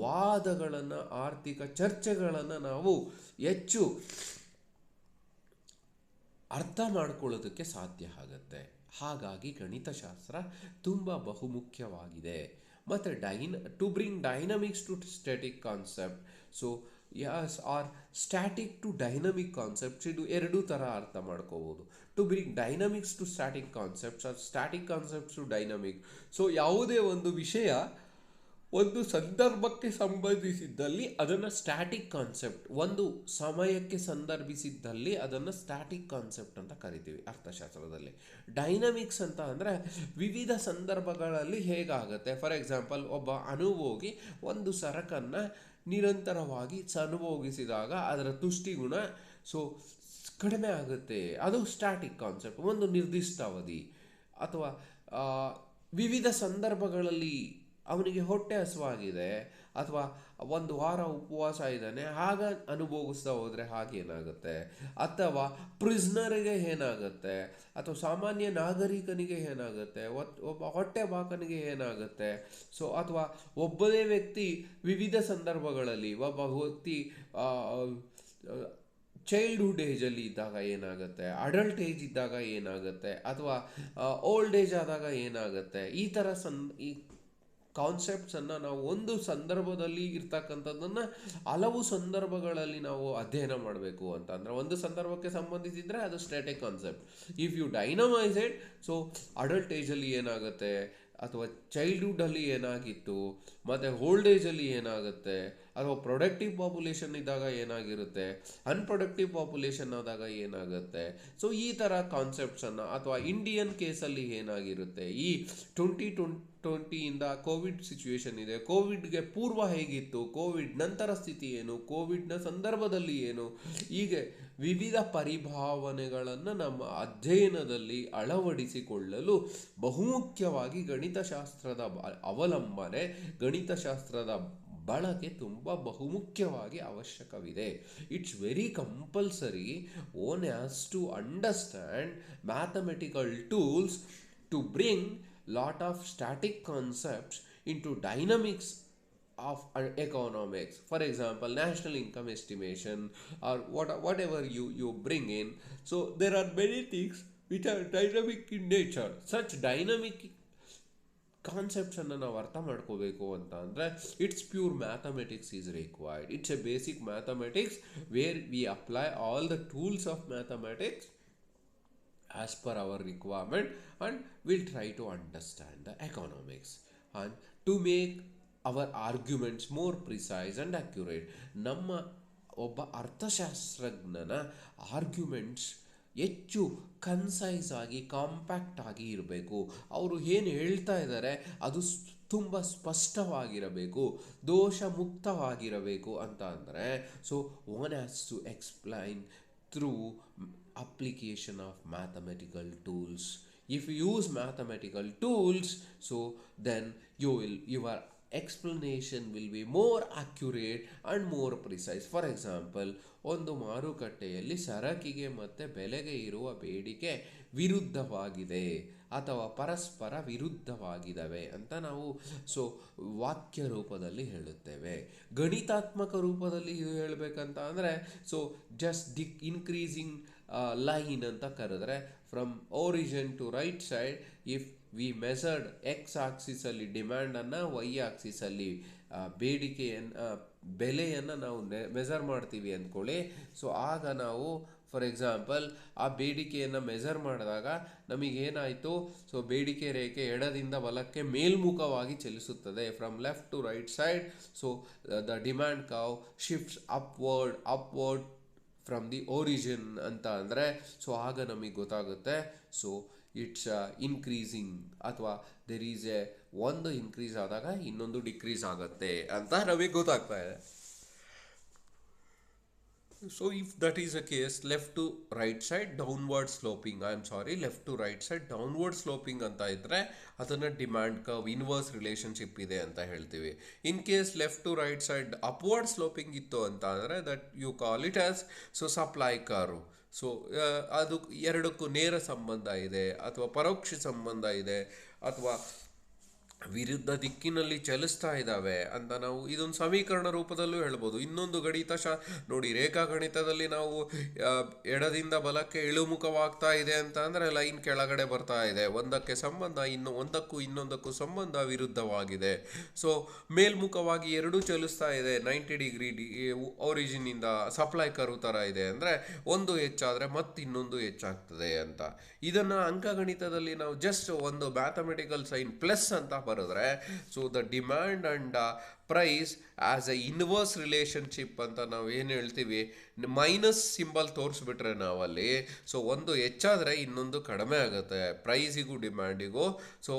ವಾದಗಳನ್ನು, ಆರ್ಥಿಕ ಚರ್ಚೆಗಳನ್ನು ನಾವು ಹೆಚ್ಚು ಅರ್ಥ ಮಾಡ್ಕೊಳ್ಳೋದಕ್ಕೆ ಸಾಧ್ಯ ಆಗುತ್ತೆ. ಹಾಗಾಗಿ ಗಣಿತಶಾಸ್ತ್ರ ತುಂಬ ಬಹುಮುಖ್ಯವಾಗಿದೆ. ಮತ್ತು to bring dynamics to static concept, or static to dynamic concepts, ಇದು ಎರಡೂ ಥರ ಅರ್ಥ ಮಾಡ್ಕೋಬೋದು. To bring dynamics to static concepts or static concepts to dynamic. ಯಾವುದೇ ಒಂದು ವಿಷಯ ಒಂದು ಸಂದರ್ಭಕ್ಕೆ ಸಂಬಂಧಿಸಿದ್ದಲ್ಲಿ ಅದನ್ನು ಸ್ಟ್ಯಾಟಿಕ್ ಕಾನ್ಸೆಪ್ಟ್, ಒಂದು ಸಮಯಕ್ಕೆ ಸಂದರ್ಭಿಸಿದ್ದಲ್ಲಿ ಅದನ್ನು ಸ್ಟ್ಯಾಟಿಕ್ ಕಾನ್ಸೆಪ್ಟ್ ಅಂತ ಕರಿತೀವಿ ಅರ್ಥಶಾಸ್ತ್ರದಲ್ಲಿ. ಡೈನಮಿಕ್ಸ್ ಅಂತ ಅಂದರೆ ವಿವಿಧ ಸಂದರ್ಭಗಳಲ್ಲಿ ಹೇಗಾಗುತ್ತೆ. ಫಾರ್ ಎಕ್ಸಾಂಪಲ್, ಒಬ್ಬ ಅನುಭೋಗಿ ಒಂದು ಸರಕನ್ನು ನಿರಂತರವಾಗಿ ಅನುಭೋಗಿಸಿದಾಗ ಅದರ ತುಷ್ಟಿಗುಣ ಕಡಿಮೆ ಆಗುತ್ತೆ, ಅದು ಸ್ಟ್ಯಾಟಿಕ್ ಕಾನ್ಸೆಪ್ಟ್. ಒಂದು ನಿರ್ದಿಷ್ಟ ಅವಧಿ ಅಥವಾ ವಿವಿಧ ಸಂದರ್ಭಗಳಲ್ಲಿ ಅವನಿಗೆ ಹೊಟ್ಟೆ ಹಸುವಾಗಿದೆ ಅಥವಾ ಒಂದು ವಾರ ಉಪವಾಸ ಇದ್ದಾನೆ, ಆಗ ಅನುಭವಿಸ್ತಾ ಹೋದರೆ ಹಾಗೇನಾಗುತ್ತೆ, ಅಥವಾ ಪ್ರಿಸ್ನರಿಗೆ ಏನಾಗುತ್ತೆ, ಅಥವಾ ಸಾಮಾನ್ಯ ನಾಗರಿಕನಿಗೆ ಏನಾಗುತ್ತೆ, ಒಬ್ಬ ಹೊಟ್ಟೆ ಬಾಕನಿಗೆ ಏನಾಗುತ್ತೆ. ಅಥವಾ ಒಬ್ಬನೇ ವ್ಯಕ್ತಿ ವಿವಿಧ ಸಂದರ್ಭಗಳಲ್ಲಿ, ಒಬ್ಬ ವ್ಯಕ್ತಿ ಚೈಲ್ಡ್ಹುಡ್ ಏಜಲ್ಲಿ ಇದ್ದಾಗ ಏನಾಗುತ್ತೆ, ಅಡಲ್ಟ್ ಏಜ್ ಇದ್ದಾಗ ಏನಾಗುತ್ತೆ, ಅಥವಾ ಓಲ್ಡ್ ಏಜ್ ಆದಾಗ ಏನಾಗುತ್ತೆ, ಈ ಥರ ಈ ಕಾನ್ಸೆಪ್ಟ್ಸನ್ನು ನಾವು ಒಂದು ಸಂದರ್ಭದಲ್ಲಿ ಇರ್ತಕ್ಕಂಥದ್ದನ್ನು ಹಲವು ಸಂದರ್ಭಗಳಲ್ಲಿ ನಾವು ಅಧ್ಯಯನ ಮಾಡಬೇಕು ಅಂತ ಅಂದರೆ, ಒಂದು ಸಂದರ್ಭಕ್ಕೆ ಸಂಬಂಧಿಸಿದರೆ ಅದು static concept. If you dynamise it, adult ಏಜಲ್ಲಿ ಏನಾಗುತ್ತೆ, ಅಥವಾ ಚೈಲ್ಡ್ಹುಡ್ಡಲ್ಲಿ ಏನಾಗಿತ್ತು, ಮತ್ತು ಓಲ್ಡ್ ಏಜಲ್ಲಿ ಏನಾಗುತ್ತೆ, ಅಥವಾ ಪ್ರೊಡಕ್ಟಿವ್ ಪಾಪ್ಯುಲೇಷನ್ ಇದ್ದಾಗ ಏನಾಗಿರುತ್ತೆ, ಅನ್ಪ್ರೊಡಕ್ಟಿವ್ ಪಾಪ್ಯುಲೇಷನ್ ಆದಾಗ ಏನಾಗುತ್ತೆ. ಈ ಥರ ಕಾನ್ಸೆಪ್ಟ್ಸನ್ನು, ಅಥವಾ ಇಂಡಿಯನ್ ಕೇಸಲ್ಲಿ ಏನಾಗಿರುತ್ತೆ, ಈ 2020ಇಂದ ಕೋವಿಡ್ ಸಿಚುವೇಶನ್ ಇದೆ, ಕೋವಿಡ್ಗೆ ಪೂರ್ವ ಹೇಗಿತ್ತು, ಕೋವಿಡ್ ನಂತರ ಸ್ಥಿತಿ ಏನು, ಕೋವಿಡ್ನ ಸಂದರ್ಭದಲ್ಲಿ ಏನು, ಹೀಗೆ ವಿವಿಧ ಪರಿಭಾವನೆಗಳನ್ನು ನಮ್ಮ ಅಧ್ಯಯನದಲ್ಲಿ ಅಳವಡಿಸಿಕೊಳ್ಳಲು ಬಹುಮುಖ್ಯವಾಗಿ ಗಣಿತಶಾಸ್ತ್ರದ ಅವಲಂಬನೆ, ಗಣಿತಶಾಸ್ತ್ರದ ಬಳಕೆ ತುಂಬ ಬಹುಮುಖ್ಯವಾಗಿ ಅವಶ್ಯಕವಿದೆ. It's very compulsory. One has to understand mathematical tools to bring lot of static concepts into dynamics of economics. For example, national income estimation, or whatever you bring in. There are many things which are dynamic in nature. Such dynamic concepts ಅನ್ನು ನಾವು ಅರ್ಥ ಮಾಡ್ಕೋಬೇಕು ಅಂತ ಅಂದರೆ it's pure mathematics is required. It's A basic mathematics where we apply all the tools of mathematics as per our requirement, and we'll try to understand the economics and to make our arguments more precise and accurate. ನಮ್ಮ ಒಬ್ಬ ಅರ್ಥಶಾಸ್ತ್ರಜ್ಞನ arguments ಹೆಚ್ಚು concise ಆಗಿ, compact ಆಗಿ ಇರಬೇಕು. ಅವರು ಏನು ಹೇಳ್ತಾ ಇದ್ದಾರೆ ಅದು ತುಂಬ ಸ್ಪಷ್ಟವಾಗಿರಬೇಕು, ದೋಷ ಮುಕ್ತವಾಗಿರಬೇಕು ಅಂತ ಅಂದರೆ one has to explain through application of mathematical tools. If you use mathematical tools, then your explanation will be more accurate and more precise. For example, ಒಂದು ಮಾರುಕಟ್ಟೆಯಲ್ಲಿ ಸರಕಿಗೆ ಮತ್ತು ಬೆಲೆಗೆ ಇರುವ ಬೇಡಿಕೆ ವಿರುದ್ಧವಾಗಿದೆ ಅಥವಾ ಪರಸ್ಪರ ವಿರುದ್ಧವಾಗಿದ್ದಾವೆ ಅಂತ ನಾವು ವಾಕ್ಯ ರೂಪದಲ್ಲಿ ಹೇಳುತ್ತೇವೆ. ಗಣಿತಾತ್ಮಕ ರೂಪದಲ್ಲಿ ಇದು ಹೇಳಬೇಕಂತ ಅಂದರೆ ಜಸ್ಟ್ ಇನ್ಕ್ರೀಸಿಂಗ್ ಲೈನ್ ಅಂತ ಕರೆದ್ರೆ, from origin to right side, if we measured X ಆಕ್ಸಿಸಲ್ಲಿ ಡಿಮ್ಯಾಂಡನ್ನು, ವೈ ಆಕ್ಸಿಸಲ್ಲಿ ಬೆಲೆಯನ್ನು ನಾವು ಮೆಸರ್ ಮಾಡ್ತೀವಿ ಅಂದ್ಕೊಳ್ಳಿ. ಆಗ ನಾವು ಫಾರ್ ಎಕ್ಸಾಂಪಲ್ ಆ ಬೇಡಿಕೆಯನ್ನು ಮೆಜರ್ ಮಾಡಿದಾಗ ನಮಗೇನಾಯಿತು, ಸೊ ಬೇಡಿಕೆ ರೇಖೆ ಎಡದಿಂದ ಬಲಕ್ಕೆ ಮೇಲ್ಮುಖವಾಗಿ ಚಲಿಸುತ್ತದೆ, from left to right side. So the demand curve shifts upward from the origin ಅಂತ ಅಂದರೆ, ಸೊ ಆಗ ನಮಗೆ ಗೊತ್ತಾಗುತ್ತೆ ಸೊ ಇಟ್ಸ್ ಇನ್ಕ್ರೀಸಿಂಗ್, ಅಥವಾ ದೆರ್ ಈಸ್ ಒಂದು ಇನ್ಕ್ರೀಸ್ ಆದಾಗ ಇನ್ನೊಂದು ಡಿಕ್ರೀಸ್ ಆಗುತ್ತೆ ಅಂತ ನಮಗೆ ಗೊತ್ತಾಗ್ತಾ ಇದೆ. So if that is the case, left to right side downward sloping, left to right side downward sloping ಅಂತ ಇದ್ರೆ ಅದನ್ನು ಡಿಮ್ಯಾಂಡ್ ಕರ್ವ್ ಇನ್ವರ್ಸ್ ರಿಲೇಶನ್ಶಿಪ್ ಇದೆ ಅಂತ ಹೇಳ್ತೀವಿ. In case left to right side upward sloping ಇತ್ತು ಅಂತ ಅಂದರೆ that you call it as so supply curve. So ಅದು ಎರಡಕ್ಕೂ ನೇರ ಸಂಬಂಧ ಇದೆ ಅಥವಾ ಪರೋಕ್ಷ ಸಂಬಂಧ ಇದೆ ಅಥವಾ ವಿರುದ್ಧ ದಿಕ್ಕಿನಲ್ಲಿ ಚಲಿಸ್ತಾ ಇದ್ದಾವೆ ಅಂತ ನಾವು ಇದೊಂದು ಸಮೀಕರಣ ರೂಪದಲ್ಲೂ ಹೇಳ್ಬೋದು. ಇನ್ನೊಂದು ನೋಡಿ, ರೇಖಾಗಣಿತದಲ್ಲಿ ನಾವು ಎಡದಿಂದ ಬಲಕ್ಕೆ ಇಳುಮುಖವಾಗ್ತಾ ಇದೆ ಅಂತ ಅಂದರೆ ಲೈನ್ ಕೆಳಗಡೆ ಬರ್ತಾ ಇದೆ, ಒಂದಕ್ಕೆ ಸಂಬಂಧ ಒಂದಕ್ಕೂ ಇನ್ನೊಂದಕ್ಕೂ ಸಂಬಂಧ ವಿರುದ್ಧವಾಗಿದೆ. ಸೊ ಮೇಲ್ಮುಖವಾಗಿ ಎರಡೂ ಚಲಿಸ್ತಾ ಇದೆ 90 ಡಿಗ್ರಿ ಒರಿಜಿನಿಂದ ಸಪ್ಲೈ ಕರ್ವ್ ಥರ ಇದೆ ಅಂದರೆ ಒಂದು ಹೆಚ್ಚಾದರೆ ಮತ್ತಿನ್ನೊಂದು ಹೆಚ್ಚಾಗ್ತದೆ ಅಂತ. ಇದನ್ನು ಅಂಕಗಣಿತದಲ್ಲಿ ನಾವು ಜಸ್ಟ್ ಒಂದು ಮ್ಯಾಥಮೆಟಿಕಲ್ ಸೈನ್ ಪ್ಲಸ್ ಅಂತ ಬರೆದ್ರೆ, so the demand and price as a inverse relationship ಅಂತ ನಾವು ಏನು ಹೇಳ್ತೀವಿ, ಮೈನಸ್ ಸಿಂಬಲ್ ತೋರಿಸ್ಬಿಟ್ರೆ ನಾವಲ್ಲಿ, ಸೊ ಒಂದು ಹೆಚ್ಚಾದರೆ ಇನ್ನೊಂದು ಕಡಿಮೆ ಆಗುತ್ತೆ ಪ್ರೈಸಿಗೂ ಡಿಮ್ಯಾಂಡಿಗೂ. So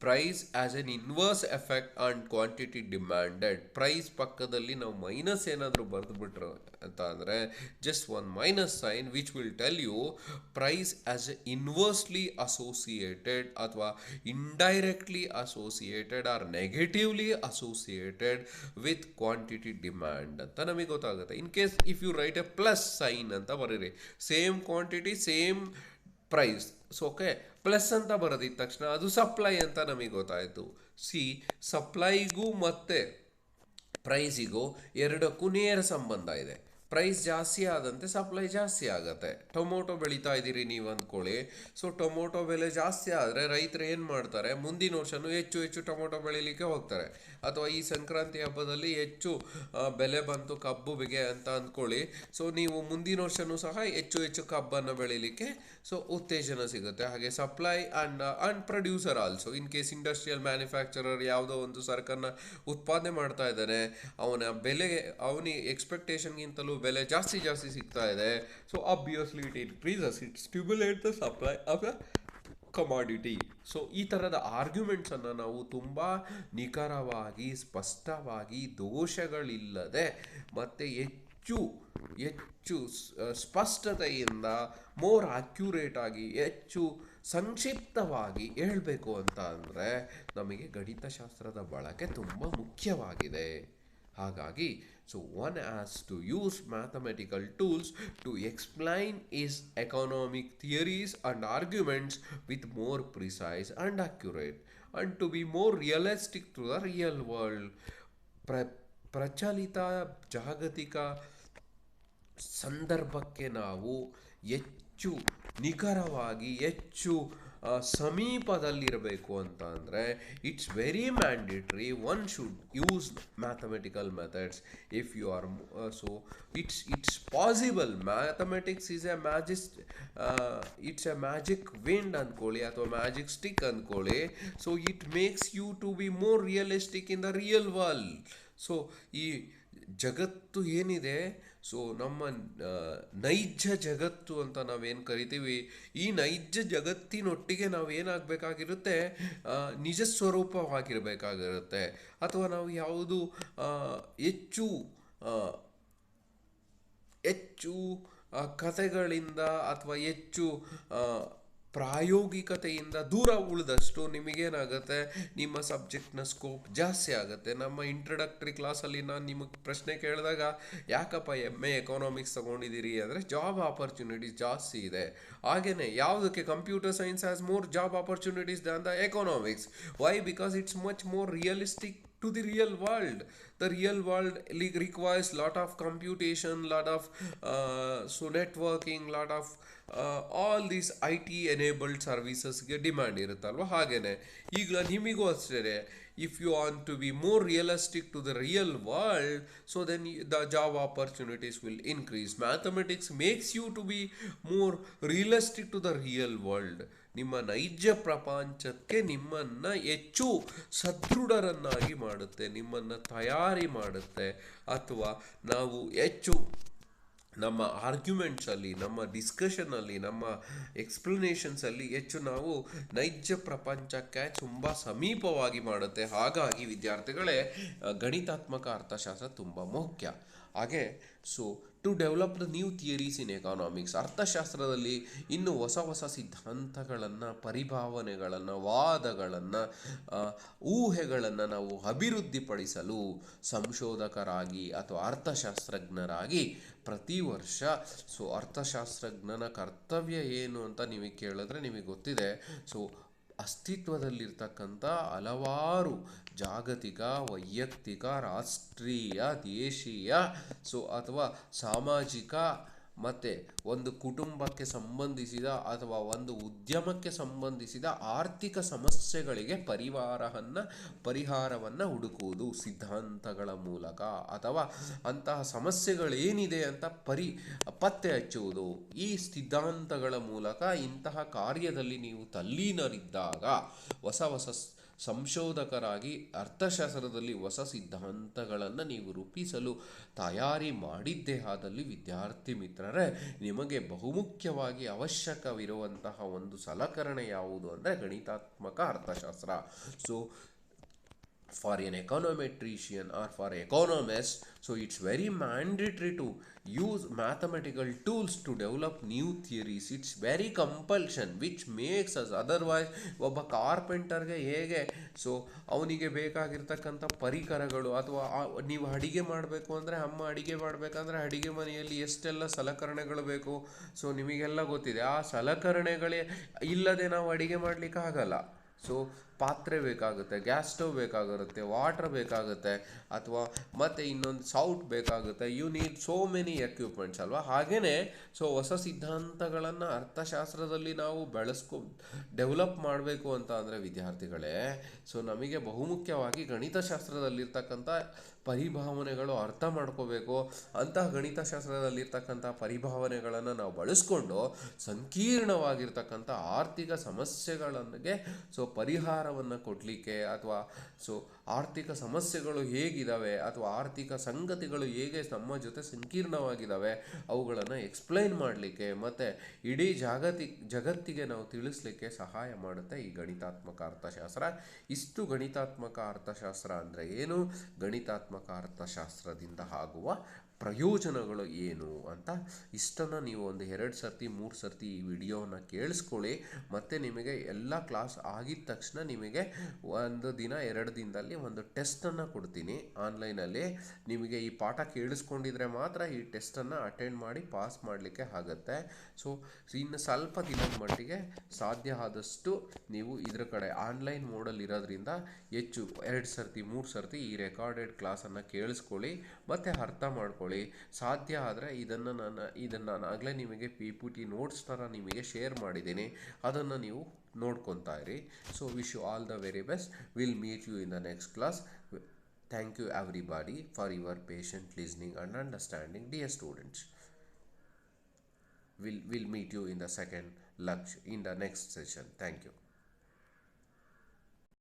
price has an inverse effect on quantity demanded. Price ಪಕ್ಕದಲ್ಲಿ ನಾವು ಮೈನಸ್ ಏನಾದರೂ ಬರೆದುಬಿಟ್ರು ಅಂತ ಅಂದರೆ just one minus sign which will tell you price as a inversely associated ಅಥವಾ indirectly associated or negatively associated with quantity demand ಅಂತ ನಮಗೆ ಗೊತ್ತಾಗುತ್ತೆ. In case if you write a plus sign ಅಂತ ಬರೀರಿ, same quantity same price, so okay plus ಅಂತ ಬರೋದಿದ್ದ ತಕ್ಷಣ ಅದು ಸಪ್ಲೈ ಅಂತ ನಮಗೆ ಗೊತ್ತಾಯಿತು. ಸಪ್ಲೈಗೂ ಮತ್ತು ಪ್ರೈಸಿಗೂ ಎರಡಕ್ಕೂ ನೇರ ಸಂಬಂಧ ಇದೆ. ಪ್ರೈಸ್ ಜಾಸ್ತಿ ಆದಂತೆ ಸಪ್ಲೈ ಜಾಸ್ತಿ ಆಗುತ್ತೆ. ಟೊಮೊಟೊ ಬೆಳೀತಾ ಇದ್ದೀರಿ ನೀವು ಅಂದ್ಕೊಳ್ಳಿ, ಸೊ ಟೊಮೊಟೊ ಬೆಲೆ ಜಾಸ್ತಿ ಆದರೆ ರೈತರು ಏನು ಮಾಡ್ತಾರೆ, ಮುಂದಿನ ವರ್ಷನೂ ಹೆಚ್ಚು ಹೆಚ್ಚು ಟೊಮೊಟೊ ಬೆಳೀಲಿಕ್ಕೆ ಹೋಗ್ತಾರೆ. ಅಥವಾ ಈ ಸಂಕ್ರಾಂತಿ ಹಬ್ಬದಲ್ಲಿ ಹೆಚ್ಚು ಬೆಲೆ ಬಂತು ಕಬ್ಬುಗೆ ಅಂತ ಅಂದ್ಕೊಳ್ಳಿ, ಸೊ ನೀವು ಮುಂದಿನ ವರ್ಷನೂ ಸಹ ಹೆಚ್ಚು ಹೆಚ್ಚು ಕಬ್ಬನ್ನು ಬೆಳೀಲಿಕ್ಕೆ ಸೊ ಉತ್ತೇಜನ ಸಿಗುತ್ತೆ. ಹಾಗೆ supply and producer also, in case industrial manufacturer ಯಾವುದೋ ಒಂದು ಸರಕನ್ನು ಉತ್ಪಾದನೆ ಮಾಡ್ತಾ ಇದ್ದಾನೆ, ಅವನಿಗೆ ಎಕ್ಸ್ಪೆಕ್ಟೇಷನ್ಗಿಂತಲೂ ಬೆಲೆ ಜಾಸ್ತಿ ಸಿಗ್ತಾ ಇದೆ. So obviously it increases, it stimulate the supply of the commodity. So ಈ ಥರದ ಆರ್ಗ್ಯುಮೆಂಟ್ಸನ್ನು ನಾವು ತುಂಬ ನಿಖರವಾಗಿ ಸ್ಪಷ್ಟವಾಗಿ ದೋಷಗಳಿಲ್ಲದೆ ಮತ್ತು ಹೆಚ್ಚು ಸ್ಪಷ್ಟತೆಯಿಂದ ಮೋರ್ ಅಕ್ಯುರೇಟ್ ಆಗಿ ಹೆಚ್ಚು ಸಂಕ್ಷಿಪ್ತವಾಗಿ ಹೇಳಬೇಕು ಅಂತ ಅಂದರೆ ನಮಗೆ ಗಣಿತಶಾಸ್ತ್ರದ ಬಳಕೆ ತುಂಬ ಮುಖ್ಯವಾಗಿದೆ. ಹಾಗಾಗಿ so one has to use mathematical tools to explain his economic theories and arguments with more precise and accurate and to be more realistic to the real world. ಪ್ರಚಲಿತ ಜಾಗತಿಕ ಸಂದರ್ಭಕ್ಕೆ ನಾವು ಹೆಚ್ಚು ನಿಖರವಾಗಿ ಹೆಚ್ಚು ಸಮೀಪದಲ್ಲಿರಬೇಕು ಅಂತ ಅಂದರೆ it's very mandatory one should use mathematical methods if you are so it's possible. Mathematics is it's a magic wand ಅಂದ್ಕೊಳ್ಳಿ ಅಥವಾ ಮ್ಯಾಜಿಕ್ ಸ್ಟಿಕ್ ಅಂದ್ಕೊಳ್ಳಿ. So it makes you to be more realistic in the real world. So ಈ ಜಗತ್ತು ಏನಿದೆ, so ನಮ್ಮ ನೈಜ ಜಗತ್ತು ಅಂತ ನಾವೇನು ಕರಿತೀವಿ, ಈ ನೈಜ ಜಗತ್ತಿನೊಟ್ಟಿಗೆ ನಾವು ಏನಾಗಬೇಕಾಗಿರುತ್ತೆ, ನಿಜ ಸ್ವರೂಪವಾಗಿರಬೇಕಾಗಿರುತ್ತೆ. ಅಥವಾ ನಾವು ಯಾವುದು ಹೆಚ್ಚು ಕಥೆಗಳಿಂದ ಅಥವಾ ಹೆಚ್ಚು ಪ್ರಾಯೋಗಿಕತೆಯಿಂದ ದೂರ ಉಳಿದಷ್ಟು ನಿಮಗೇನಾಗುತ್ತೆ, ನಿಮ್ಮ ಸಬ್ಜೆಕ್ಟ್ನ ಸ್ಕೋಪ್ ಜಾಸ್ತಿ ಆಗುತ್ತೆ. ನಮ್ಮ ಇಂಟ್ರಡಕ್ಟರಿ ಕ್ಲಾಸಲ್ಲಿ ನಾನು ನಿಮಗೆ ಪ್ರಶ್ನೆ ಕೇಳಿದಾಗ ಯಾಕಪ್ಪ MA ಎಕನಾಮಿಕ್ಸ್ ತೊಗೊಂಡಿದ್ದೀರಿ ಅಂದರೆ ಜಾಬ್ ಆಪರ್ಚುನಿಟೀಸ್ ಜಾಸ್ತಿ ಇದೆ. ಹಾಗೆಯೇ ಯಾವುದಕ್ಕೆ computer science has more job opportunities than the economics. Why? Because it's much more realistic to the real world. The real world requires lot of computation, lot of so networking, lot of all these IT enabled services ಗೆ demand ಇರುತ್ತಲ್ವ. ಹಾಗೇನೆ ಈಗ ನಿಮಗೂ ಅಷ್ಟೇ if you want to be more realistic to the real world, so then the job opportunities will increase. Mathematics makes you to be more realistic to the real world. ನಿಮ್ಮ ನೈಜ ಪ್ರಪಂಚಕ್ಕೆ ನಿಮ್ಮನ್ನು ಹೆಚ್ಚು ಸದೃಢರನ್ನಾಗಿ ಮಾಡುತ್ತೆ, ನಿಮ್ಮನ್ನು ತಯಾರಿ ಮಾಡುತ್ತೆ. ಅಥವಾ ನಾವು ಹೆಚ್ಚು ನಮ್ಮ ಆರ್ಗ್ಯುಮೆಂಟ್ಸಲ್ಲಿ, ನಮ್ಮ ಡಿಸ್ಕಷನಲ್ಲಿ, ನಮ್ಮ ಎಕ್ಸ್ಪ್ಲನೇಷನ್ಸಲ್ಲಿ ಹೆಚ್ಚು ನಾವು ನೈಜ ಪ್ರಪಂಚಕ್ಕೆ ತುಂಬ ಸಮೀಪವಾಗಿ ಮಾಡುತ್ತೆ. ಹಾಗಾಗಿ ವಿದ್ಯಾರ್ಥಿಗಳೇ, ಗಣಿತಾತ್ಮಕ ಅರ್ಥಶಾಸ್ತ್ರ ತುಂಬ ಮುಖ್ಯ. ಹಾಗೆ so to develop the new theories in economics, ಅರ್ಥಶಾಸ್ತ್ರದಲ್ಲಿ ಇನ್ನು ಹೊಸ ಹೊಸ ಸಿದ್ಧಾಂತಗಳನ್ನು, ಪರಿಭಾವನೆಗಳನ್ನು, ವಾದಗಳನ್ನು, ಊಹೆಗಳನ್ನು ನಾವು ಅಭಿವೃದ್ಧಿಪಡಿಸಲು ಸಂಶೋಧಕರಾಗಿ ಅಥವಾ ಅರ್ಥಶಾಸ್ತ್ರಜ್ಞರಾಗಿ ಪ್ರತಿ ವರ್ಷ ಅರ್ಥಶಾಸ್ತ್ರಜ್ಞನ ಕರ್ತವ್ಯ ಏನು ಅಂತ ನಿಮಗೆ ಕೇಳಿದ್ರೆ ನಿಮಗೆ ಗೊತ್ತಿದೆ. ಅಸ್ತಿತ್ವದಲ್ಲಿರ್ತಕ್ಕಂಥ ಹಲವಾರು ಜಾಗತಿಕ, ವೈಯಕ್ತಿಕ, ರಾಷ್ಟ್ರೀಯ, ದೇಶೀಯ ಅಥವಾ ಸಾಮಾಜಿಕ ಮತ್ತು ಒಂದು ಕುಟುಂಬಕ್ಕೆ ಸಂಬಂಧಿಸಿದ ಅಥವಾ ಒಂದು ಉದ್ಯಮಕ್ಕೆ ಸಂಬಂಧಿಸಿದ ಆರ್ಥಿಕ ಸಮಸ್ಯೆಗಳಿಗೆ ಪರಿಹಾರವನ್ನು ಹುಡುಕುವುದು ಸಿದ್ಧಾಂತಗಳ ಮೂಲಕ, ಅಥವಾ ಅಂತಹ ಸಮಸ್ಯೆಗಳೇನಿದೆ ಅಂತ ಪತ್ತೆ ಹಚ್ಚುವುದು. ಈ ಸಿದ್ಧಾಂತಗಳ ಮೂಲಕ ಇಂತಹ ಕಾರ್ಯದಲ್ಲಿ ನೀವು ತಲ್ಲೀನರಿದ್ದಾಗ ಹೊಸ ಹೊಸ ಸಂಶೋಧಕರಾಗಿ ಅರ್ಥಶಾಸ್ತ್ರದಲ್ಲಿ ಹೊಸ ಸಿದ್ಧಾಂತಗಳನ್ನು ನೀವು ರೂಪಿಸಲು ತಯಾರಿ ಮಾಡಿದ್ದೇ ಆದಲ್ಲಿ ವಿದ್ಯಾರ್ಥಿ ಮಿತ್ರರೇ, ನಿಮಗೆ ಬಹುಮುಖ್ಯವಾಗಿ ಅವಶ್ಯಕವಿರುವಂತಹ ಒಂದು ಸಲಕರಣೆ ಯಾವುದು ಅಂದರೆ ಗಣಿತಾತ್ಮಕ ಅರ್ಥಶಾಸ್ತ್ರ. For an econometrician or for economists, it's very mandatory to use mathematical tools to develop new theories. It's very compulsion which makes us, otherwise ಒಬ್ಬ ಕಾರ್ಪೆಂಟರ್ಗೆ ಹೇಗೆ ಅವನಿಗೆ ಬೇಕಾಗಿರ್ತಕ್ಕಂಥ ಪರಿಕರಗಳು, ಅಥವಾ ನೀವು ಅಡಿಗೆ ಮಾಡಬೇಕು ಅಂದರೆ, ಅಮ್ಮ ಅಡಿಗೆ ಮಾಡಬೇಕಂದ್ರೆ ಅಡಿಗೆ ಮನೆಯಲ್ಲಿ ಎಷ್ಟೆಲ್ಲ ಸಲಕರಣೆಗಳು ಬೇಕು ನಿಮಗೆಲ್ಲ ಗೊತ್ತಿದೆ. ಆ ಸಲಕರಣೆಗಳೇ ಇಲ್ಲದೆ ನಾವು ಅಡಿಗೆ ಮಾಡಲಿಕ್ಕೆ ಆಗಲ್ಲ. ಪಾತ್ರೆ ಬೇಕಾಗುತ್ತೆ, ಗ್ಯಾಸ್ ಸ್ಟವ್ ಬೇಕಾಗಿರುತ್ತೆ, ವಾಟರ್ ಬೇಕಾಗುತ್ತೆ, ಅಥವಾ ಮತ್ತು ಇನ್ನೊಂದು ಸೌಟ್ ಬೇಕಾಗುತ್ತೆ. You need so many equipments ಅಲ್ವಾ. ಹಾಗೆಯೇ ಹೊಸ ಸಿದ್ಧಾಂತಗಳನ್ನು ಅರ್ಥಶಾಸ್ತ್ರದಲ್ಲಿ ನಾವು ಡೆವಲಪ್ ಮಾಡಬೇಕು ಅಂತ ಅಂದರೆ ವಿದ್ಯಾರ್ಥಿಗಳೇ, ನಮಗೆ ಬಹುಮುಖ್ಯವಾಗಿ ಗಣಿತಶಾಸ್ತ್ರದಲ್ಲಿರ್ತಕ್ಕಂಥ ಪರಿಭಾವನೆಗಳು ಅರ್ಥ ಮಾಡ್ಕೋಬೇಕು. ಅಂತಹ ಗಣಿತಶಾಸ್ತ್ರದಲ್ಲಿರ್ತಕ್ಕಂಥ ಪರಿಭಾವನೆಗಳನ್ನು ನಾವು ಬಳಸ್ಕೊಂಡು ಸಂಕೀರ್ಣವಾಗಿರ್ತಕ್ಕಂಥ ಆರ್ಥಿಕ ಸಮಸ್ಯೆಗಳಿಗೆ ಪರಿಹಾರವನ್ನು ಕೊಡಲಿಕ್ಕೆ, ಅಥವಾ ಆರ್ಥಿಕ ಸಮಸ್ಯೆಗಳು ಹೇಗಿದ್ದಾವೆ ಅಥವಾ ಆರ್ಥಿಕ ಸಂಗತಿಗಳು ಹೇಗೆ ನಮ್ಮ ಜೊತೆ ಸಂಕೀರ್ಣವಾಗಿದ್ದಾವೆ ಅವುಗಳನ್ನು ಎಕ್ಸ್ಪ್ಲೈನ್ ಮಾಡಲಿಕ್ಕೆ ಮತ್ತು ಇಡೀ ಜಗತ್ತಿಗೆ ನಾವು ತಿಳಿಸ್ಲಿಕ್ಕೆ ಸಹಾಯ ಮಾಡುತ್ತೆ ಈ ಗಣಿತಾತ್ಮಕ ಅರ್ಥಶಾಸ್ತ್ರ. ಇಷ್ಟು ಗಣಿತಾತ್ಮಕ ಅರ್ಥಶಾಸ್ತ್ರ ಅಂದರೆ ಏನು, ಗಣಿತಾತ್ಮಕ ಅರ್ಥಶಾಸ್ತ್ರದಿಂದ ಆಗುವ ಪ್ರಯೋಜನಗಳು ಏನು ಅಂತ ಇಷ್ಟನ್ನು ನೀವು ಒಂದು 2 ಸರ್ತಿ 3 ಸರ್ತಿ ಈ ವಿಡಿಯೋನ ಕೇಳಿಸ್ಕೊಳ್ಳಿ. ಮತ್ತು ನಿಮಗೆ ಎಲ್ಲ ಕ್ಲಾಸ್ ಆಗಿದ ತಕ್ಷಣ ನಿಮಗೆ 1 ದಿನ 2 ದಿನದಲ್ಲಿ ಒಂದು ಟೆಸ್ಟನ್ನು ಕೊಡ್ತೀನಿ ಆನ್ಲೈನಲ್ಲಿ. ನಿಮಗೆ ಈ ಪಾಠ ಕೇಳಿಸ್ಕೊಂಡಿದ್ರೆ ಮಾತ್ರ ಈ ಟೆಸ್ಟನ್ನು ಅಟೆಂಡ್ ಮಾಡಿ ಪಾಸ್ ಮಾಡಲಿಕ್ಕೆ ಆಗುತ್ತೆ. ಇನ್ನು ಸ್ವಲ್ಪ ದಿನದ ಮಟ್ಟಿಗೆ ಸಾಧ್ಯ ಆದಷ್ಟು ನೀವು ಇದರ ಕಡೆ ಆನ್ಲೈನ್ ಮೋಡಲ್ಲಿ ಇರೋದ್ರಿಂದ ಹೆಚ್ಚು 2 ಸರ್ತಿ 3 ಸರ್ತಿ ಈ ರೆಕಾರ್ಡೆಡ್ ಕ್ಲಾಸನ್ನು ಕೇಳಿಸ್ಕೊಳ್ಳಿ ಮತ್ತು ಅರ್ಥ ಮಾಡ್ಕೊಳ್ಳಿ. ಸಾಧ್ಯ ಆದರೆ ಇದನ್ನು ನಾನು ಆಗಲೇ ನಿಮಗೆ PPT ನೋಟ್ಸ್ ಥರ ನಿಮಗೆ ಶೇರ್ ಮಾಡಿದ್ದೀನಿ, ಅದನ್ನು ನೀವು ನೋಡ್ಕೊತಾ ಇರಿ. Wish you all the very best. Will meet you in the next class. Thank you everybody for your patient listening and understanding. Dear students, we'll meet you in the second lecture, in the next session. Thank you.